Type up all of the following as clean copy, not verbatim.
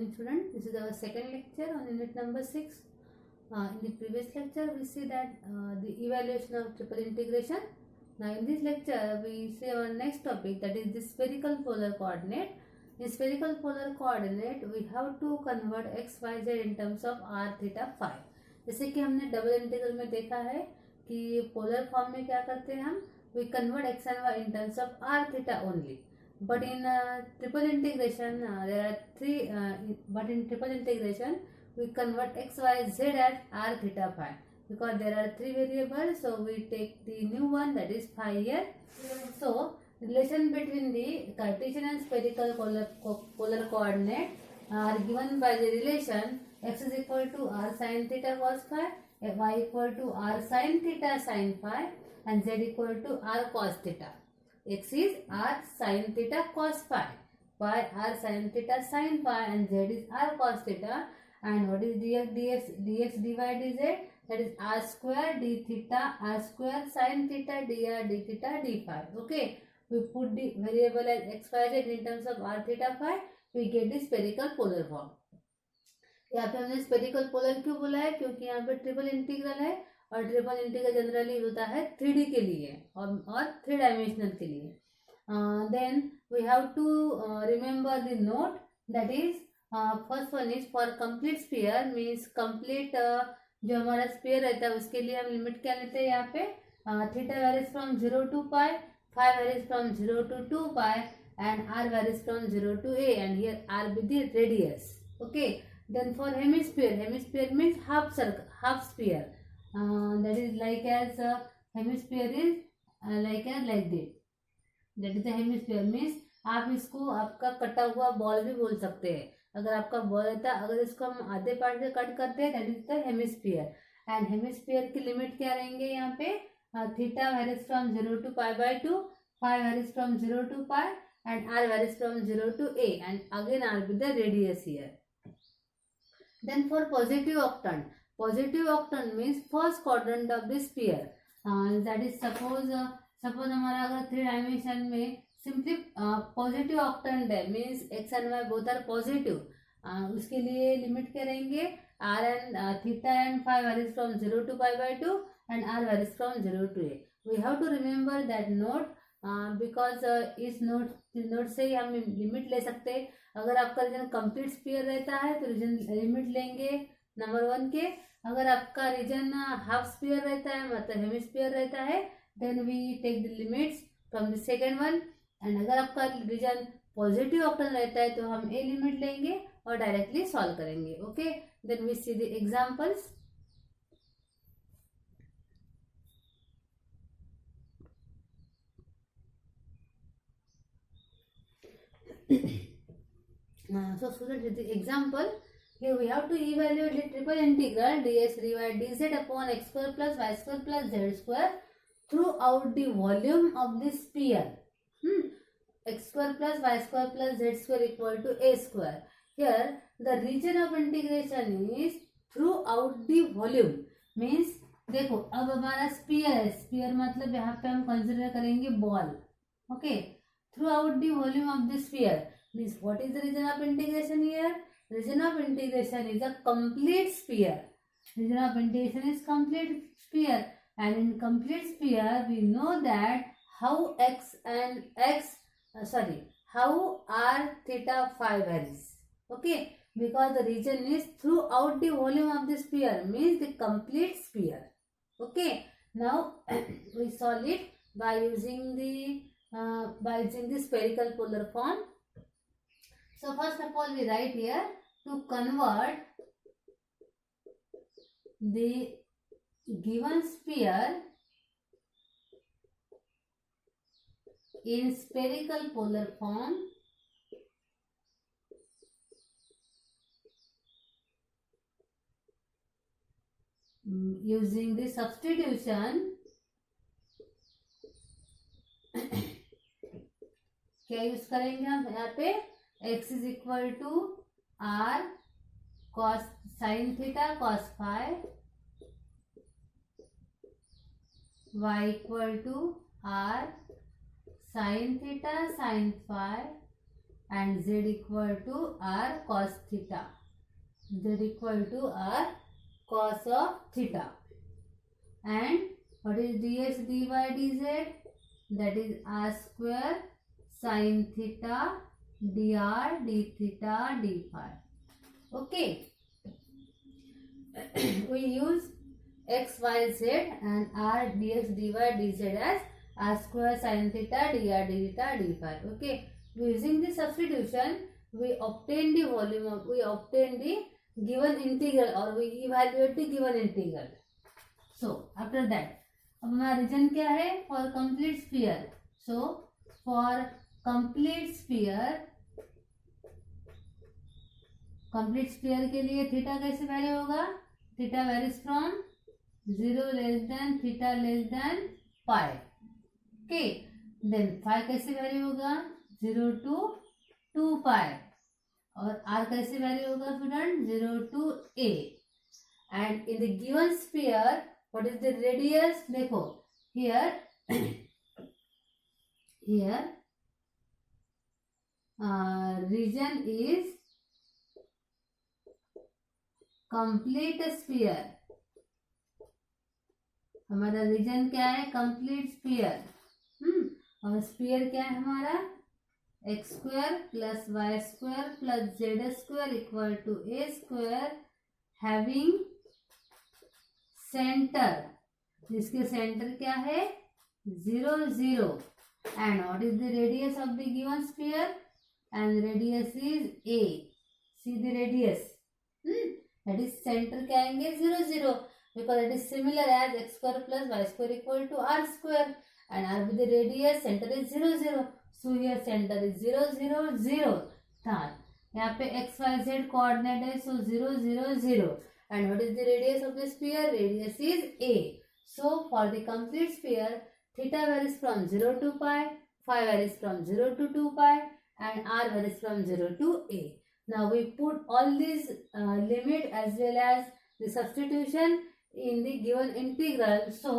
morning student. This is our second lecture on unit number 6. In the previous lecture we see that the evaluation of triple integration. Now in this lecture we see our next topic, that is the spherical polar coordinate. In spherical polar coordinate we have to convert x, y, z in terms of r, theta, phi. जैसे कि हमने double integral में देखा है कि polar form में क्या करते हैं हम, we convert x and y in terms of r, theta only. But in triple integration there are three. But in triple integration we convert x, y, z as r, theta, phi, because there are three variables. So we take the new one, that is phi here. So relation between the Cartesian and spherical polar coordinate are given by the relation x is equal to r sin theta cos phi, y equal to r sin theta sin phi, and z equal to r cos theta. X is r sin theta cos phi, y r sin theta sin phi, and z is r cos theta. And what is dx dy dz? That is r square d theta r square sin theta dr d theta d phi. Okay, we put the variable as x, y, z in terms of r, theta, phi. We get the spherical polar form. यहाँ पे हमने spherical polar क्यों बोला है? क्योंकि यहाँ पे triple integral है और ट्रिपल इंटीग्रल जनरली होता है 3D के लिए और 3 डायमेंशनल के लिए. Then we have to remember the note, that is first one is for complete sphere, means complete जो हमारा स्फीयर रहता है उसके लिए हम लिमिट क्या लेते हैं यहाँ पे, theta varies from 0 to pi, phi varies from 0 to 2 pi, and r varies from 0 to a, and here r with the radius. Okay. Then for hemisphere, hemisphere means half circle, half sphere. That is like as hemisphere is like this. That is the hemisphere means आप इसको आपका कटा हुआ ball भी बोल सकते हैं. अगर आपका बॉल रहता है, अगर इसको हम आधे पार्ट से कट करते हैं, that is the hemisphere. And hemisphere की लिमिट क्या रहेंगे यहाँ पे, theta varies from 0 to pi by 2, phi varies from 0 to pi, and r varies from 0 to a, and again r with the radius here. Then for positive octant means first quadrant of the sphere. That is suppose हमारा अगर 3 dimension में simply positive octant है, means x and y both are positive. उसके लिए limit क्या रहेंगे, r and theta and phi varies from 0 to pi by 2 and r varies from 0 to a. We have to remember that note because इस note से ही हम limit ले सकते हैं. अगर आपका रीजन कंप्लीट स्फीयर रहता है तो रीजन लिमिट लेंगे नंबर 1 के. अगर आपका रीजन हाफ स्फीयर रहता है, मतलब हेमिस्फीयर रहता है, then we take the limits from the second one. And अगर आपका रीजन पॉजिटिव ऑक्टेन रहता है तो हम ए लिमिट लेंगे और डायरेक्टली सॉल्व करेंगे. Okay, then we see the examples. So students, the example here we have to evaluate the triple integral dx dy dz upon x square plus y square plus z square throughout the volume of the sphere. X square plus y square plus z square equal to a square. Here the region of integration is throughout the volume, means देखो अब हमारा spear है, spear मतलब यहाँ पे हम consider करेंगे ball. Okay, throughout the volume of the sphere means what is the region of integration here? Region of integration is a complete sphere. Region of integration is complete sphere, and in complete sphere we know that how how r theta phi varies. Okay, because the region is throughout the volume of the sphere, means the complete sphere. Okay, now we solve it by using the spherical polar form. So first of all we write here, to convert the given sphere in spherical polar form, using the substitution क्या use करेंगे हम यहाँ पे, x is equal to r cos sin theta cos phi, y equal to r sin theta sin phi, and z equal to r cos theta. Z equal to r cos of theta. And what is dx dy dz? That is r square sin theta dr d theta d phi. Okay. We use x, y, z and r dx dy dz as r square sin theta dr d theta d phi. Okay. Using the substitution, we obtain the volume of, we obtain the given integral or we evaluate the given integral. So after that, अब हमारा region क्या है? For complete sphere. So for complete sphere के लिए theta कैसे vary होगा? Theta varies from 0 less than theta less than pi. Okay. Then phi कैसे vary होगा? 0 to 2 पाई. और आर कैसे वैरी होगा student? 0 to a. And in the given sphere what is the radius? देखो here region is complete sphere. हमारा region क्या है? Complete sphere. और स्फीयर क्या है हमारा? X square plus y square plus z square equal to a square having center, जिसके center क्या है? 0 0. And what is the radius of the given sphere? And radius is a. See the radius. That is center क्या आएंगे? 0 0, because it is similar as x square plus y square equal to are square. And r with the radius center is 0 0. So here center is 0 0 0. यहाँ पे x y Z coordinate है, सो 0 0 0. And what is the radius of the sphere? Radius is a. So for the complete sphere, theta varies from 0 to pi, phi varies from 0 to 2 pi, and r varies from 0 to a. Now we put all these limit as well as the substitution in the given integral. So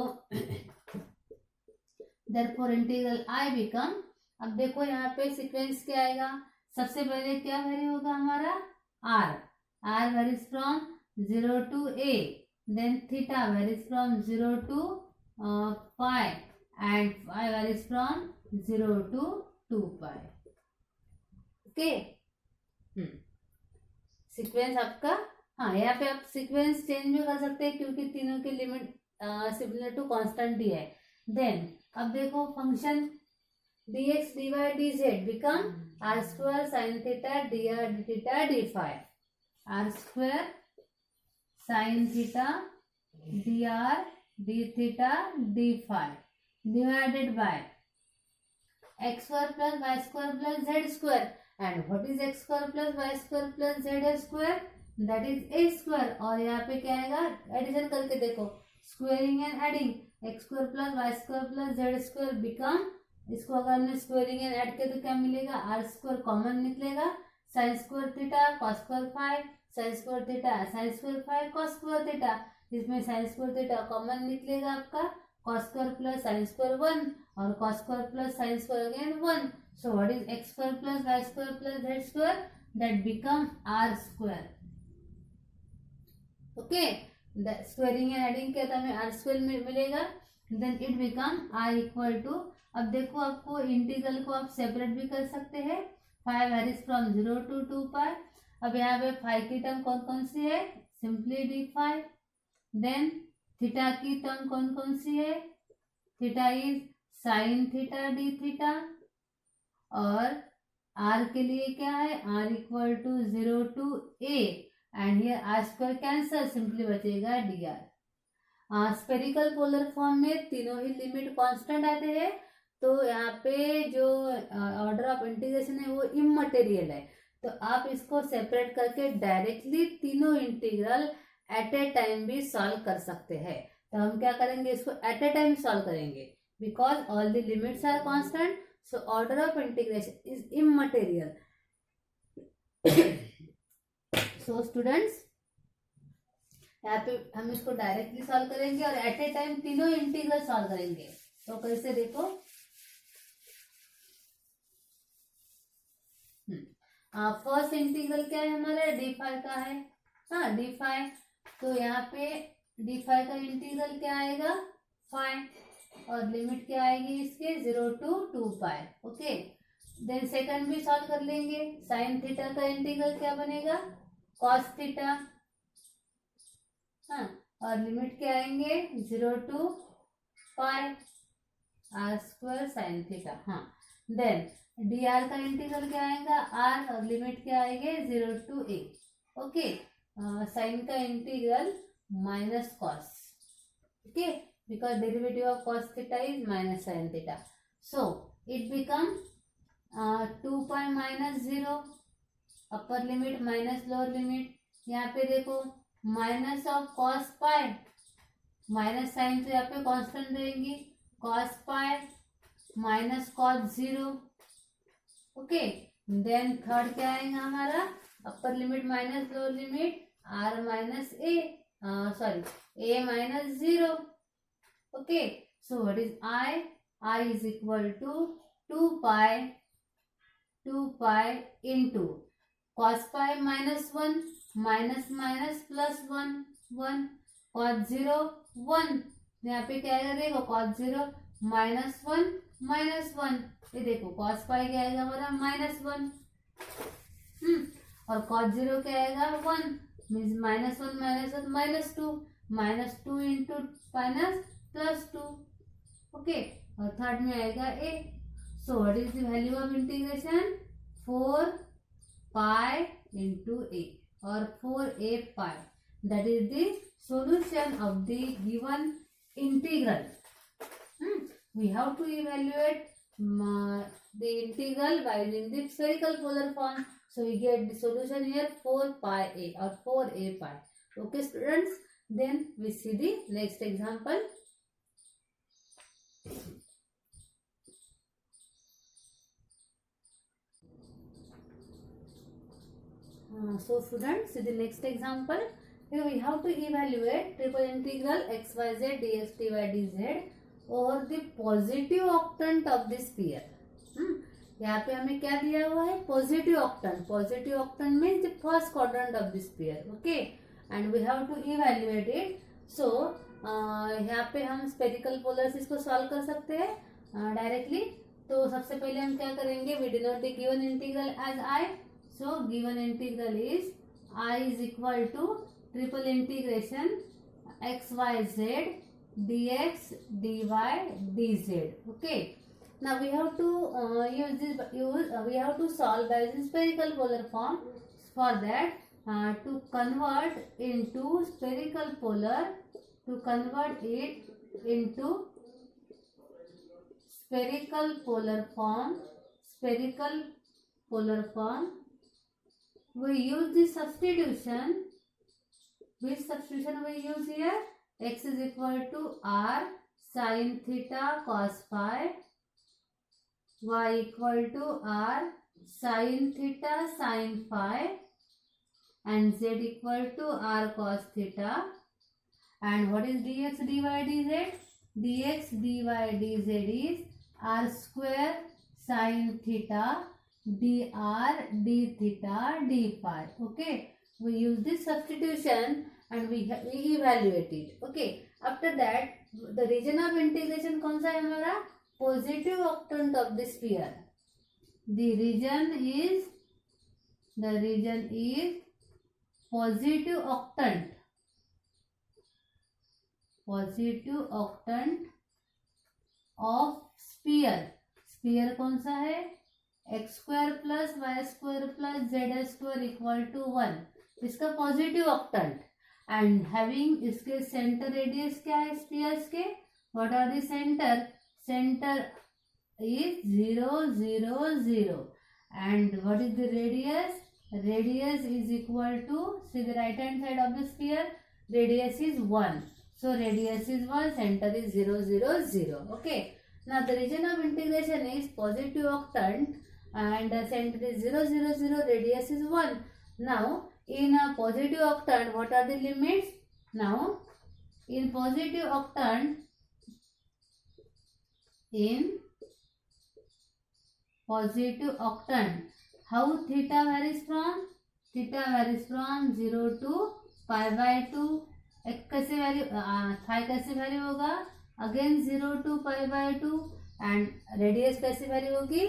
therefore integral I become. अब देखो यहाँ पे sequence क्या आएगा? सबसे पहले क्या vary होगा हमारा? r. r varies from 0 to a. Then theta varies from 0 to pi and phi varies from 0 to 2 pi. Okay. Sequence आपका, हाँ यहाँ पे आप सीक्वेंस चेंज भी कर सकते हैं क्योंकि तीनों की लिमिट सिमिलर टू कांस्टेंट ही है. देन अब देखो function dx dy dz become r square sin theta dr d theta d phi. r square sin theta dr d theta d phi divided by x square plus y square plus z square. And what is x square plus y square plus z square? That is a square. और यहाँ पे क्या आएगा? Addition करके देखो, squaring and adding. x square plus y square plus z square become, इसको अगर हमने स्क्वेयरिंग एंड ऐड किया तो क्या मिलेगा? r square कॉमन निकलेगा. sin square theta cos square phi, sin square theta sin square phi cos square theta. इसमें sin square theta common निकलेगा आपका. cos square plus sin square 1 और cos square plus sin square again 1. So what is x square plus y square plus z square? That become r square. Okay, the squaring and adding किया तो हमें r square मिलेगा. Then it become r equal to, अब देखो आपको integral को आप separate भी कर सकते हैं. phi varies from 0 to 2 pi. अब यहाँ पे phi की टर्म कौन कौन सी है? Simply d phi. Then theta की टर्म कौन कौन सी है? Theta is sine theta d theta. और r के लिए क्या है? r equal to 0 to a. And here r square cancel, simply बचेगा dr. स्पेरिकल पोलर फॉर्म में तीनों ही लिमिट कांस्टेंट आते हैं, तो यहाँ पे जो ऑर्डर ऑफ इंटीग्रेशन है वो इमटेरियल है. तो आप इसको सेपरेट करके डायरेक्टली तीनों इंटीग्रल एट ए टाइम भी सॉल्व कर सकते हैं. तो हम क्या करेंगे? इसको एट ए टाइम सॉल्व करेंगे because all the limits are constant. So order of integration is immaterial. So students, यहाँ पे हम इसको डायरेक्टली सॉल्व करेंगे और एट ए टाइम तीनों इंटीग्रल सॉल्व करेंगे. तो कैसे देखो, फर्स्ट इंटीग्रल क्या है हमारा, डी फाइव का है, हाँ डी फाइव। तो यहाँ पे डी फाइव का इंटीग्रल क्या आएगा, फाइव, और लिमिट क्या आएगी इसके, 0 to 2 pi. Okay, then second भी सॉल्व कर लेंगे। साइन थीटा का इंटीग्रल क्या बनेगा, कॉस थीटा, हाँ, और लिमिट क्या आएंगे, 0 to pi r square sine theta, हाँ। देन डी आर का इंटीग्रल क्या आएगा, आर, और लिमिट क्या आएंगे, 0 to a। ओके, साइन का integral minus cos, okay, because derivative of cos theta is minus sin theta, so it becomes 2 pi minus 0, upper limit minus lower limit. यहाँ पे देखो minus of cos pi, minus sine तो यहाँ पे constant रहेंगी, cos pi minus cos 0। Okay, then third क्या आएगा हमारा, upper limit minus lower limit, r minus a, sorry a minus 0। Okay, so what is I? I is equal to 2 pi into cos pi minus 1 minus minus plus 1 1 cos 0 1। यहाँ पे क्या आएगा देखो, cos 0 minus 1 minus 1, ये देखो cos pi क्या आएगा हमारा -1, और cos 0 क्या आएगा 1, मीन्स -1 -2 इंटू माइनस +2। ओके, और थर्ड में आएगा a। So what is the value of integration, 4 pi into a, और 4a pi, that is the solution of the given integral। We have to evaluate the integral by using the spherical polar form, so we get the solution here 4 pi a or 4a pi। Okay students, then we see the next example। So students, see the next example। Here we have to evaluate triple integral xyz dx dy dz over the positive octant of the sphere। यहाँ पे हमें क्या दिया हुआ है, positive octant. Positive octant means the first quadrant of the sphere. Okay, and we have to evaluate it. So यहाँ पे हम स्पेरिकल पोलर्स इसको सॉल्व कर सकते हैं डायरेक्टली। तो सबसे पहले हम क्या करेंगे, we denote the given integral as I. So given integral is I is equal to triple integration x y z dx dy dz। okay, now we have to we have to solve by using spherical polar form। For that, to convert into spherical polar, to convert it into spherical polar form, we use the substitution। Which substitution we use here? X is equal to r sin theta cos phi, y equal to r sin theta sin phi, and z equal to r cos theta। And what is dx dy dz? dx dy dz is r square sin theta dr d theta d phi। okay, we use this substitution and we evaluate it। okay, after that the region of integration कौन सा है हमारा, positive octant of the sphere। the region is positive octant of sphere कौन सा है, x square plus y square plus z square equal to 1, इसका positive octant. And having, इसके center radius क्या है स्फीयर्स के, what are the center is 0 0 0, and what is the radius is equal to, see the right hand side of the sphere, radius is 1, so radius is 1, center is 0 0 0। okay, now the region of integration is positive octant and the center is 0 0 0, radius is 1। now in a positive octant, what are the limits? Now in positive octant, how theta varies from? Theta varies from 0 to pi by 2. एक कैसे value, phi कैसे value होगा? Again 0 to pi by 2. And radius कैसे value होगी?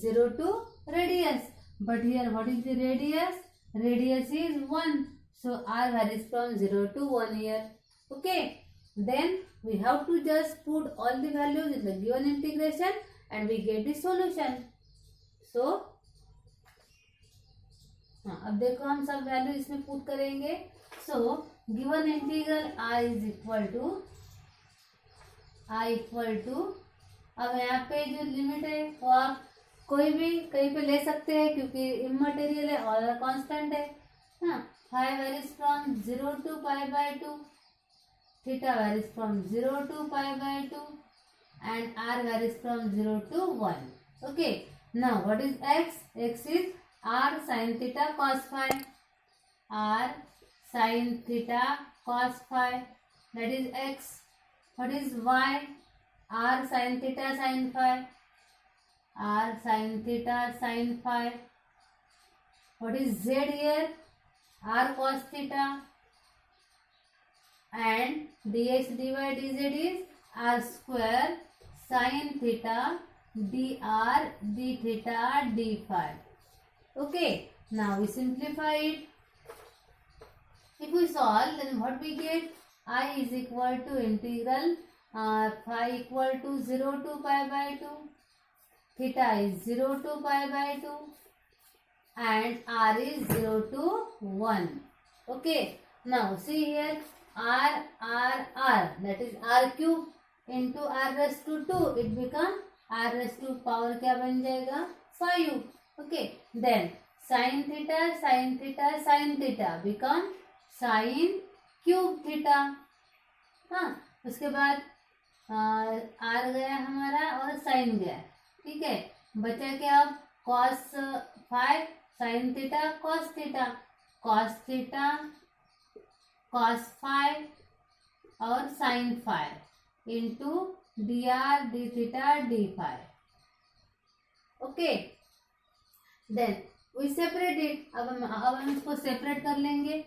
0 to radius. But here what is the radius? Radius is 1. So r varies from 0 to 1 here. Okay. Then we have to just put all the values in the given integration and we get the solution. So अब देखो हम सब value इसमें put करेंगे. So given integral I is equal to अब यहाँ पे जो लिमिट है वो आप कोई भी कहीं पे ले सकते हैं क्योंकि इमटेरियल है और कांस्टेंट है. हाँ, phi varies from 0 to pi by 2, theta varies from 0 to pi by 2 and r varies from 0 to 1. Okay, now what is x? X is r sin theta cos phi. R sin theta cos phi, that is x. What is y? R sin theta sin phi. R sin theta sin phi. What is z here? R cos theta. And dx dy dz is r square sin theta dr d theta d phi. Okay, now we simplify it. If we solve, then what we get? I is equal to integral phi equal to 0 to pi by 2. Theta is 0 to pi by 2 and r is 0 to 1. Okay, now see here r, that is r cube into r raised to 2, it become r raised to power क्या बन जाएगा? 5. Okay, then sin theta become sin cube theta. हाँ, उसके बाद r गया हमारा और sin गया. ठीक है, बचा क्या अब? cos phi sin theta cos theta cos phi और sin phi into dr d theta d phi. Okay, then we separate it. अब हम इसको सेपरेट कर लेंगे.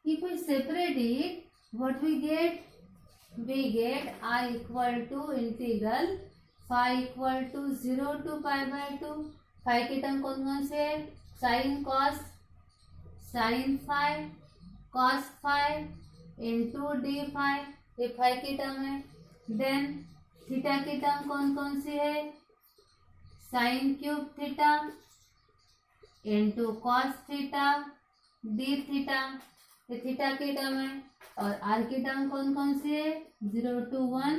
If we separate it, what we get? We get I equal to integral phi equal to 0 to pi by 2. phi के term कौन कौन से है? sin phi cos phi into d phi, ये phi की टर्म है. देन थीटा की term कौन कौन सी है? sin cube theta into cos theta d theta, ये थीटा की टर्म है. और r की टर्म कौन कौन सी है? 0 to 1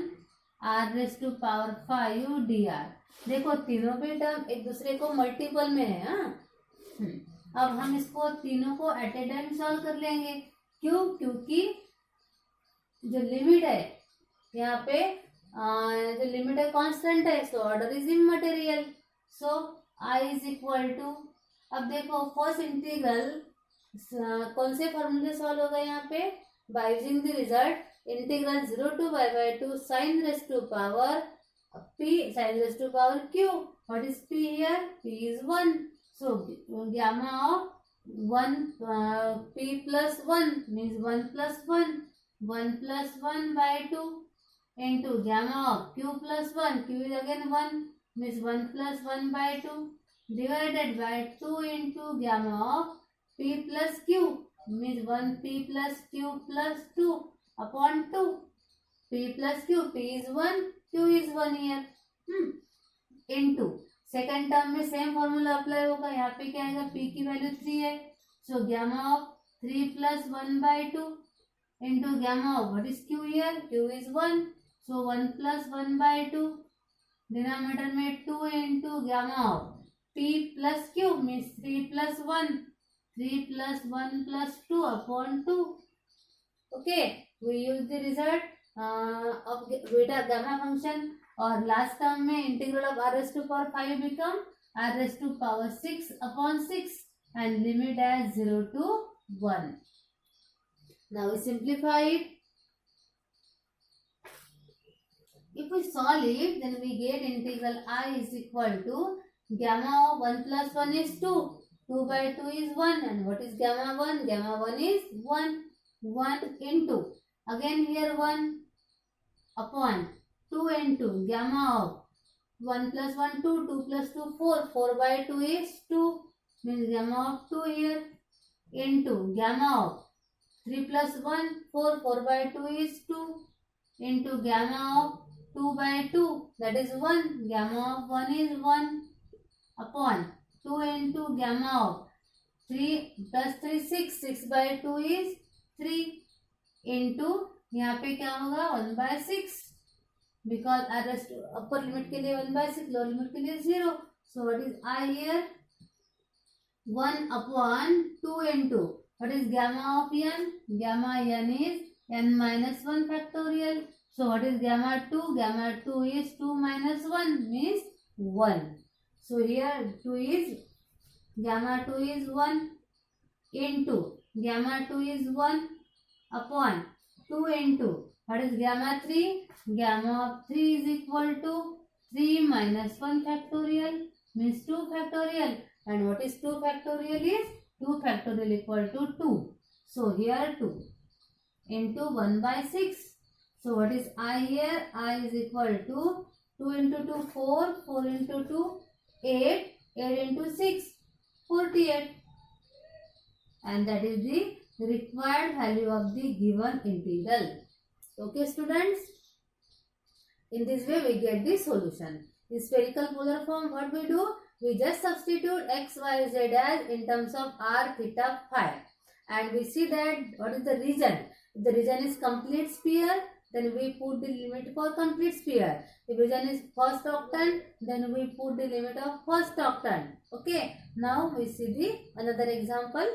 r raise to power 5 dr. देखो तीनों भी टर्म एक दूसरे को मल्टीपल में है. अब हम इसको तीनों को एट ए टाइम सॉल्व कर लेंगे. क्यों? क्योंकि जो लिमिट है यहाँ पे जो लिमिट है कांस्टेंट है, so order is immaterial. So I is equal to, अब देखो फर्स्ट इंटीग्रल कौन से फॉर्मूले सॉल्व होगा यहाँ पे? By using the result integral 0 to pi by 2 sin raised to power p sin raised to power q. What is p here? P is 1. So gamma of 1 p plus 1 means 1 plus 1 plus 1 by 2 into gamma of q plus 1, q is again 1 means 1 plus 1 by 2 divided by 2 into gamma of p plus q means 1 p plus q plus 2 upon 2. p plus q, p is 1, q is 1 here. into second term में same formula apply होगा. यहाँ पे क्या आएगा? p की value 3 है, सो gamma of 3 plus 1 by 2 into gamma of what is q here? q is 1, so 1 plus 1 by 2 denominator में 2 into gamma of p plus q means 3 plus 1 plus 2 upon 2. Okay, we use the result of beta gamma function. और last term में integral of r raised to power 5 become r raised to power 6 upon 6 and limit as 0 to 1. Now we simplify it. If we solve it, then we get integral I is equal to gamma of 1 plus 1 is 2 2 by 2 is 1. And what is gamma 1? Gamma 1 is 1. 1 into, again here 1 upon 2 into gamma of 1 plus 1 2, 2 plus 2 4, 4 by 2 is 2, means gamma of 2 here, into gamma of 3 plus 1 4, 4 by 2 is 2, into gamma of 2 by 2, that is 1, gamma of 1 is 1, upon 2 into gamma of 3 plus 3 6, 6 by 2 is 3, into यहाँ पे क्या होगा 1 by 6, because upper limit के लिए 1 by 6, lower limit के लिए 0. So what is I here? 1 upon 2 into, what is gamma of n? Gamma n is n minus 1 factorial. So what is gamma 2? Gamma 2 is 2 minus 1, means 1. So here 2 is, gamma 2 is 1 into gamma 2 is 1 upon 2 into, what is gamma 3? Gamma of 3 is equal to 3 minus 1 factorial, means 2 factorial. And what is 2 factorial is? 2 factorial equal to 2. So here 2 into 1 by 6. So what is I here? I is equal to 2 into 2 4, 4 into 2 8, 8 into 6 48. And that is the required value of the given integral. Okay students, in this way we get the solution. In spherical polar form, what we do? We just substitute x, y, z as in terms of r, theta, phi, and we see that what is the region. If the region is complete sphere, then we put the limit for complete sphere. If region is first octant, then we put the limit of first octant. Okay, now we see the another example.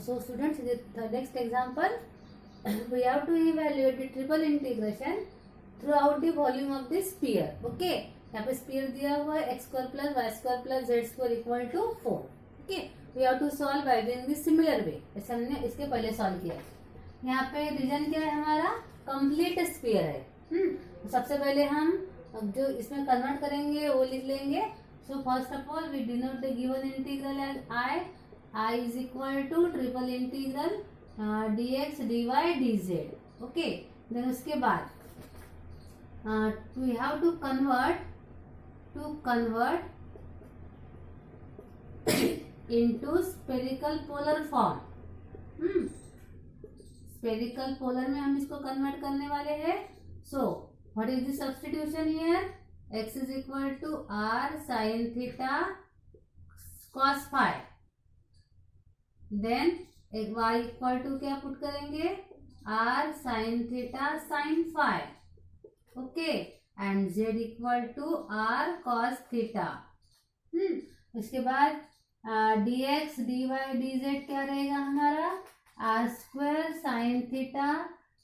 So students, in the next example, we have to evaluate the triple integration throughout the volume of the sphere. Okay, यहाँ पे sphere दिया हुआ है x square plus y square plus z square equal to 4. Okay, we have to solve by doing the similar way. जैसे हमने इसके पहले solve किया. यहाँ पे रीजन क्या है हमारा? कंप्लीट स्फीयर है. सबसे पहले हम जो इसमें कन्वर्ट करेंगे वो लिख लेंगे. So first of all we denote the given integral as I is equal to triple integral dx dy dz. Okay, then उसके बाद we have to convert into spherical polar form. Spherical polar में हम इसको convert करने वाले हैं. So what is the substitution here? X is equal to r sin theta cos phi. Then y equal to क्या put करेंगे? r sin theta sin phi. Okay, and z equal to r cos theta. उसके बाद dx dy dz क्या रहेगा हमारा? r square sin theta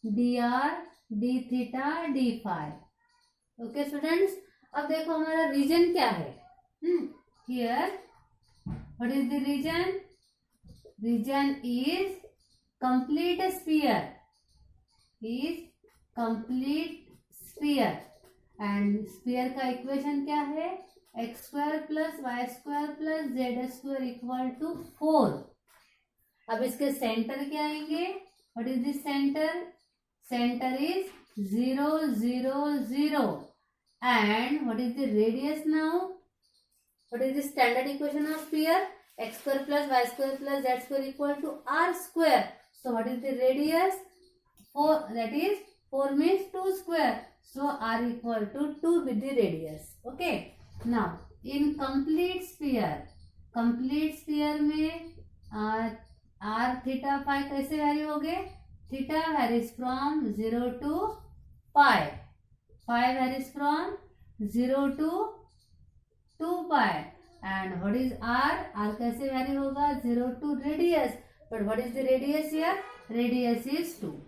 dr d theta d phi. Okay students, अब देखो हमारा रीजन क्या है? Here what is the region? Region is complete sphere. And sphere का इक्वेशन क्या है? x square plus y square plus z square equal to 4. अब इसके सेंटर क्या आएंगे? What is the center? Center is 0 0 0. And what is the radius now? What is the standard equation of sphere? X square plus y square plus z square equal to r square. So what is the radius? 4, that is 4 means 2 square. So r equal to 2 with the radius. Okay. Now in complete sphere में r theta phi कैसे vary हो गए? Theta varies from 0 to pi. Phi varies from 0 to 2 pi. And what is r? R कैसे vary होगा? 0 to radius. But what is the radius here? Radius is 2.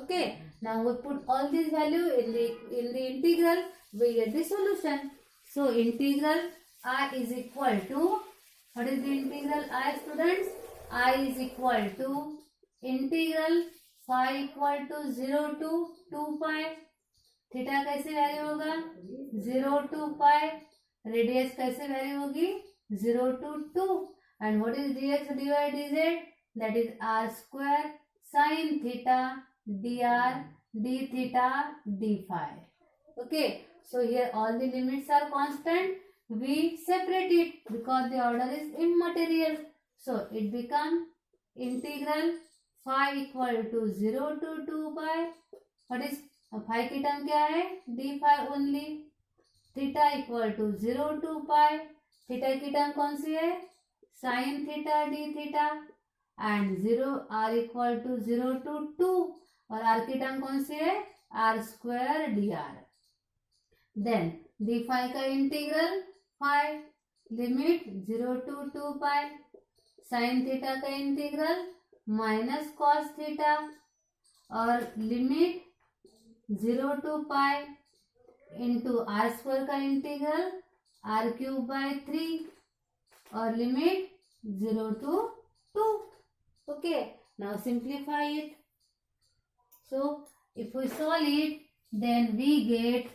Okay. Now we put all these value in the integral. We get the solution. So integral I is equal to, what is the integral I students? I is equal to integral phi equal to 0 to 2 pi theta कैसे vary होगा 0 to pi, radius कैसे vary होगी 0 to 2, and what is dx dy dz, that is r square sin theta dr d theta d phi. Okay, so here all the limits are constant. We separate it because the order is immaterial, so it become integral phi equal to 0 to 2 pi. What is phi की term क्या है d phi only. Theta equal to 0 to pi, theta की term कौन सी है sin theta d theta, and 0 r equal to 0 to 2, और r की term कौन सी है r square dr. Then d phi का integral phi, limit 0 to 2 pi, sin theta का इंटीग्रल माइनस cos थीटा, और limit 0 to pi into r square का integral r cube by 3, और limit 0 to 2. Okay, now simplify it. So if we solve it, then we get,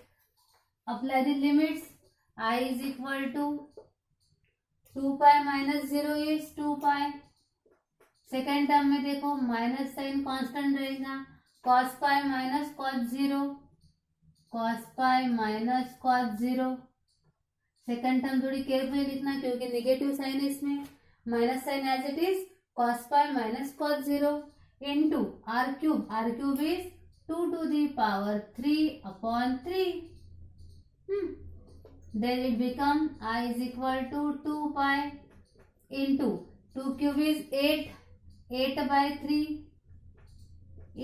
apply the limits. I is equal to 2 pi minus 0 is 2 pi. Second term में देखो minus sine constant रहेगा, cos pi माइनस cos 0, cos pi माइनस cos 0. Second term थोड़ी carefully लिखना क्योंकि negative sine है इसमें, minus sine as it is cos pi minus cos 0 into r cube is 2 to the power 3 upon 3. Then it become I is equal to 2 pi into 2 cube is 8 by 3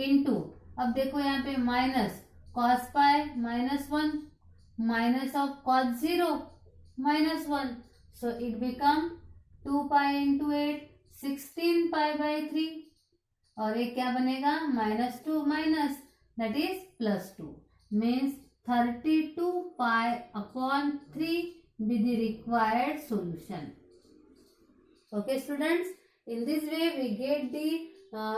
into, अब देखो यहाँ पे minus cos pi minus 1 minus of cos 0 minus 1, so it become 2 pi into 8 16 pi by 3, और ये क्या बनेगा minus 2 minus that is plus 2, means 32 pi upon 3 be the required solution. Okay students, in this way we get the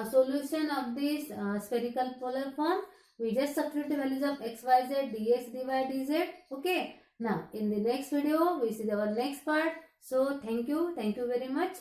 solution of this spherical polar form. We just substitute the values of x, y, z, dx, dy, dz. Okay, now in the next video we see our next part. So thank you very much.